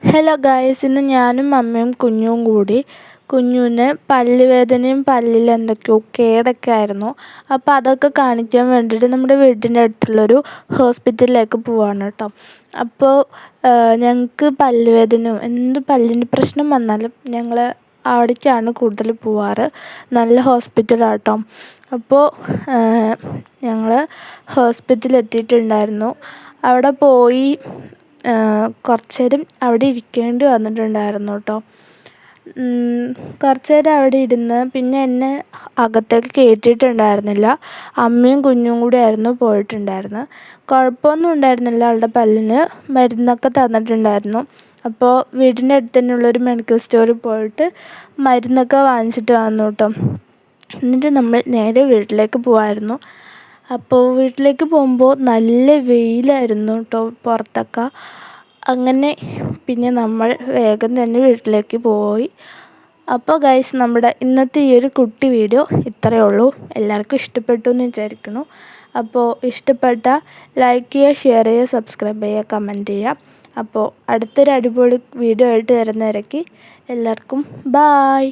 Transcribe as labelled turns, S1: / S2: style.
S1: Hello guys, ഇന്ന് ഞാനും അമ്മയും കുഞ്ഞും കൂടി കുഞ്ഞുവിന് പല്ലുവേദനയും പല്ലിൽ എന്തൊക്കെയോ കേടൊക്കെ ആയിരുന്നു. അപ്പോൾ അതൊക്കെ കാണിക്കാൻ വേണ്ടിയിട്ട് നമ്മുടെ വീടിൻ്റെ അടുത്തുള്ളൊരു ഹോസ്പിറ്റലിലേക്ക് പോവാണ് കേട്ടോ. അപ്പോൾ ഞങ്ങൾക്ക് പല്ലുവേദനയോ എന്ത് പല്ലിൻ്റെ പ്രശ്നം വന്നാലും ഞങ്ങൾ അവിടേക്കാണ് കൂടുതൽ പോവാറ്. നല്ല ഹോസ്പിറ്റലാണ് കേട്ടോ. അപ്പോൾ ഞങ്ങൾ ഹോസ്പിറ്റലിൽ എത്തിയിട്ടുണ്ടായിരുന്നു. അവിടെ പോയി കുറച്ച് നേരം അവിടെ ഇരിക്കേണ്ടി വന്നിട്ടുണ്ടായിരുന്നു കേട്ടോ. കുറച്ച് നേരം അവിടെ ഇരുന്ന് പിന്നെ എന്നെ അകത്തേക്ക് കയറ്റിയിട്ടുണ്ടായിരുന്നില്ല. അമ്മയും കുഞ്ഞും കൂടി ആയിരുന്നു പോയിട്ടുണ്ടായിരുന്നത്. കുഴപ്പമൊന്നും ഉണ്ടായിരുന്നില്ല. ആളുടെ പല്ലിന് മരുന്നൊക്കെ തന്നിട്ടുണ്ടായിരുന്നു. അപ്പോൾ വീടിൻ്റെ അടുത്ത് തന്നെയുള്ളൊരു മെഡിക്കൽ സ്റ്റോറിൽ പോയിട്ട് മരുന്നൊക്കെ വാങ്ങിച്ചിട്ട് വന്നു കേട്ടോ. എന്നിട്ട് നമ്മൾ നേരെ വീട്ടിലേക്ക് പോവായിരുന്നു. അപ്പോൾ വീട്ടിലേക്ക് പോകുമ്പോൾ നല്ല വെയിലായിരുന്നു കേട്ടോ പുറത്തൊക്കെ. അങ്ങനെ പിന്നെ നമ്മൾ വേഗം തന്നെ വീട്ടിലേക്ക് പോയി. അപ്പോൾ ഗൈസ്, നമ്മുടെ ഇന്നത്തെ ഈ ഒരു കുട്ടി വീഡിയോ ഇത്രയേ ഉള്ളൂ. എല്ലാവർക്കും ഇഷ്ടപ്പെട്ടു എന്ന് വിചാരിക്കുന്നു. അപ്പോൾ ഇഷ്ടപ്പെട്ട ലൈക്ക് ചെയ്യുക, ഷെയർ ചെയ്യുക, സബ്സ്ക്രൈബ് ചെയ്യുക, കമൻറ്റ് ചെയ്യുക. അപ്പോൾ അടുത്തൊരു അടിപൊളി വീഡിയോ ആയിട്ട് വരുന്നവരേക്ക് എല്ലാവർക്കും ബായ്.